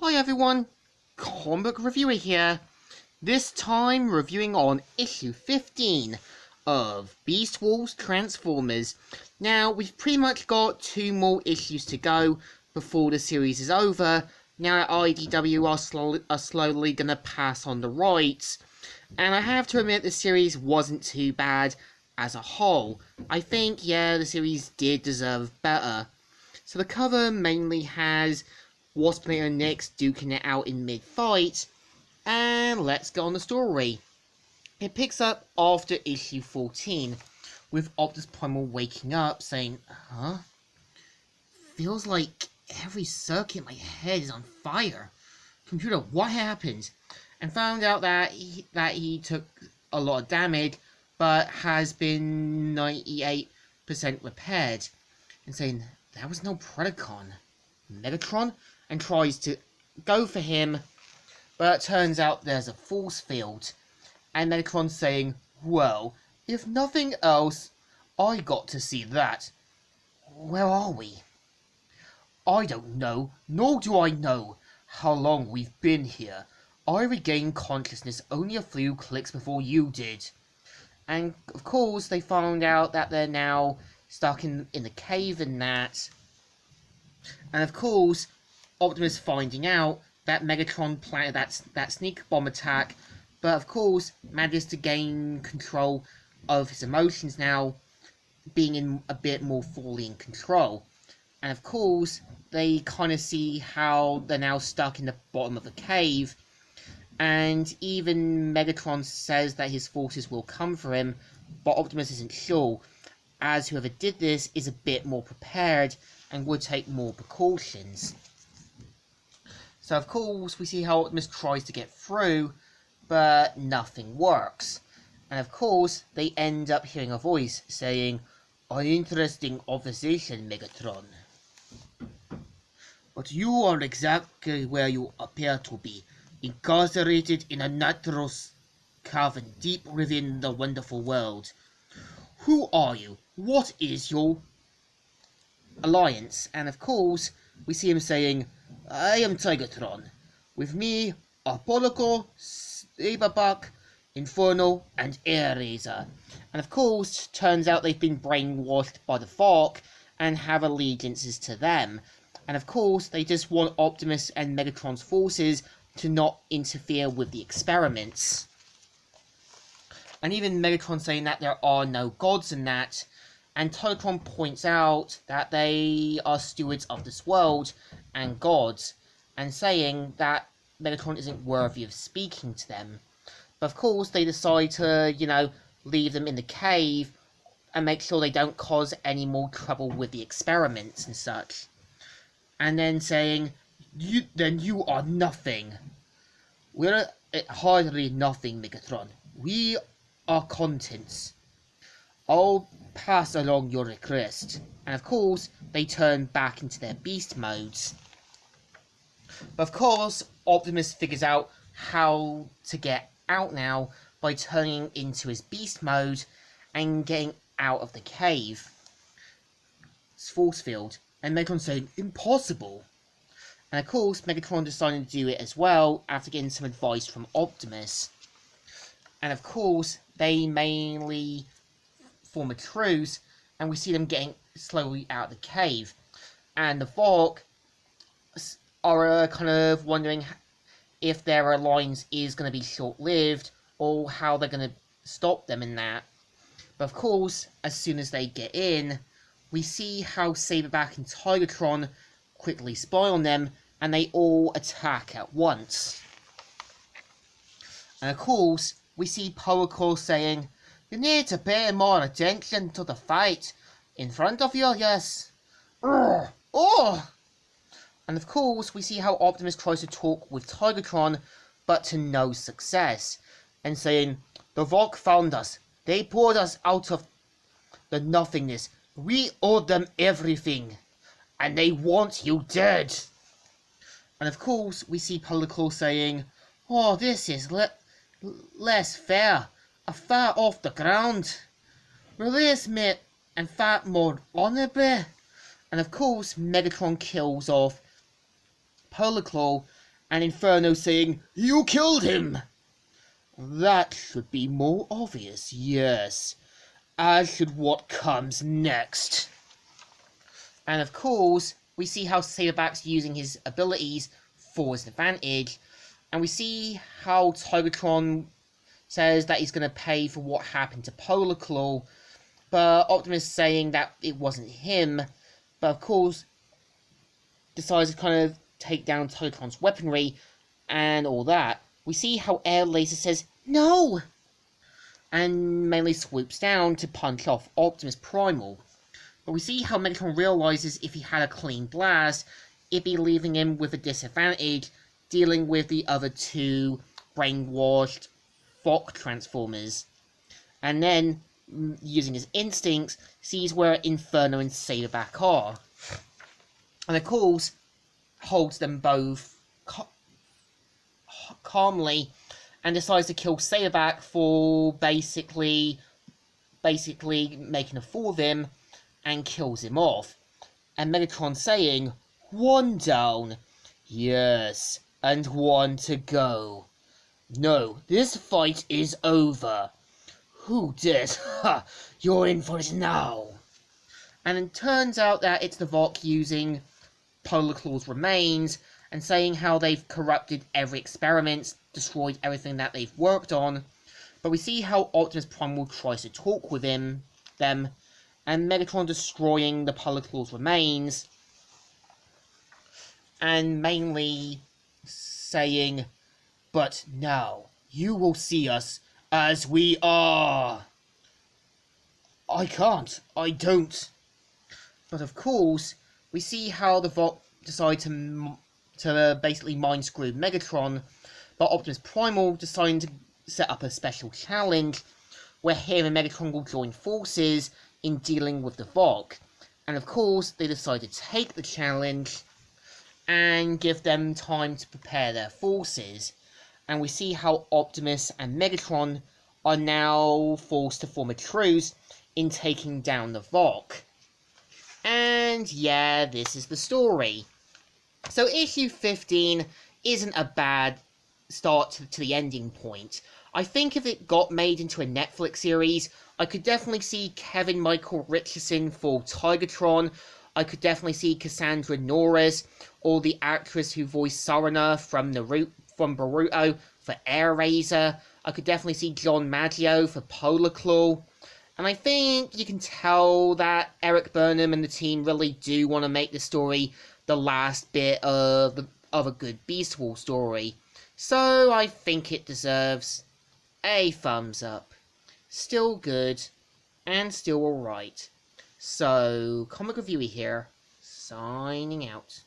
Hi everyone, comic reviewer here. This time reviewing on issue 15 of Beast Wars Transformers. Now, we've pretty much got 2 more issues to go before the series is over. Now IDW are slowly gonna pass on the rights. And I have to admit the series wasn't too bad as a whole. I think, yeah, the series did deserve better. So the cover mainly has Wasp and Nyx duking it out in mid-fight, and let's get on the story. It picks up after issue 14, with Optimus Primal waking up, saying, "Huh? Feels like every circuit in my head is on fire. Computer, what happened?" And found out that he took a lot of damage, but has been 98% repaired. And saying, "That was no Predacon. Megatron?" And tries to go for him, but it turns out there's a force field. And Megatron saying, "Well, if nothing else, I got to see that. Where are we?" "I don't know, nor do I know how long we've been here. I regained consciousness only a few clicks before you did." And of course they found out that they're now stuck in the cave and that. And of course Optimus finding out that Megatron planted that sneak bomb attack, but of course manages to gain control of his emotions now, being in a bit more fully in control. And of course they kind of see how they're now stuck in the bottom of the cave, and even Megatron says that his forces will come for him, but Optimus isn't sure, as whoever did this is a bit more prepared and would take more precautions. So of course we see how Optimus tries to get through, but nothing works. And of course they end up hearing a voice saying, "An interesting observation, Megatron. But you are exactly where you appear to be, incarcerated in a natural cavern deep within the wonderful world. Who are you? What is your alliance?" And of course we see him saying, "I am Tigatron. With me are Pollico, Saberbuck, Inferno, and Airraiser." And of course turns out they've been brainwashed by the Valk and have allegiances to them. And of course they just want Optimus and Megatron's forces to not interfere with the experiments. And even Megatron saying that there are no gods in that. And Tigatron points out that they are stewards of this world and gods, and saying that Megatron isn't worthy of speaking to them. But of course they decide to, leave them in the cave and make sure they don't cause any more trouble with the experiments and such. And then saying, you are nothing. We're hardly nothing, Megatron. We are contents. I'll pass along your request." And of course they turn back into their beast modes. But of course Optimus figures out how to get out now by turning into his beast mode and getting out of the cave force field. And Megatron saying, "Impossible." And of course Megatron decided to do it as well after getting some advice from Optimus. And of course they mainly form a truce, and we see them getting slowly out of the cave. And the Valk are kind of wondering if their alliance is going to be short-lived, or how they're going to stop them in that. But of course, as soon as they get in, we see how Saberback and Tigatron quickly spy on them, and they all attack at once. And of course, we see Pollico saying, "You need to pay more attention to the fight in front of you, yes." Oh! And of course, we see how Optimus tries to talk with Tigatron, but to no success. And saying, "The Valk found us. They pulled us out of the nothingness. We owed them everything. And they want you dead." And of course, we see Pollico saying, "Oh, this is less fair. Far off the ground. Release me and fight more honorably." And of course Megatron kills off Pollico And Inferno saying, "You killed him!" That should be more obvious, yes. As should what comes next. And of course, we see how Saberback's using his abilities for his advantage. And we see how Tigatron says that he's going to pay for what happened to Polar Claw. But Optimus saying that it wasn't him. But of course, decides to kind of take down Tigatron's weaponry and all that. We see how Air Laser says, "No!" and mainly swoops down to punch off Optimus Primal. But we see how Megatron realizes if he had a clean blast, it'd be leaving him with a disadvantage dealing with the other two brainwashed Fok Transformers. And then, using his instincts, sees where Inferno and Saberback are. And of course, holds them both calmly and decides to kill Saberback for basically making a fool of him and kills him off. And Megatron saying, "One down. Yes, and one to go. No, this fight is over. Who did? Ha! You're in for it now." And it turns out that it's the Vok using Polar Claw's remains and saying how they've corrupted every experiment, destroyed everything that they've worked on. But we see how Optimus Primal tries to talk with them, and Megatron destroying the Polar Claw's remains, and mainly saying, "But now, you will see us as we are." I can't. I don't. But of course, we see how the Vok decide to basically mind screw Megatron, but Optimus Primal deciding to set up a special challenge where him and Megatron will join forces in dealing with the Vok. And of course, they decide to take the challenge and give them time to prepare their forces. And we see how Optimus and Megatron are now forced to form a truce in taking down the Vok. And yeah, this is the story. So issue 15 isn't a bad start to the ending point. I think if it got made into a Netflix series, I could definitely see Kevin Michael Richardson for Tigatron. I could definitely see Cassandra Norris, or the actress who voiced Sarana from Boruto for Airazor. I could definitely see John Maggio for Polar Claw. And I think you can tell that Eric Burnham and the team really do want to make the story the last bit of a good Beast Wars story. So I think it deserves a thumbs up. Still good, and still alright. So, Comic Reviewer here, signing out.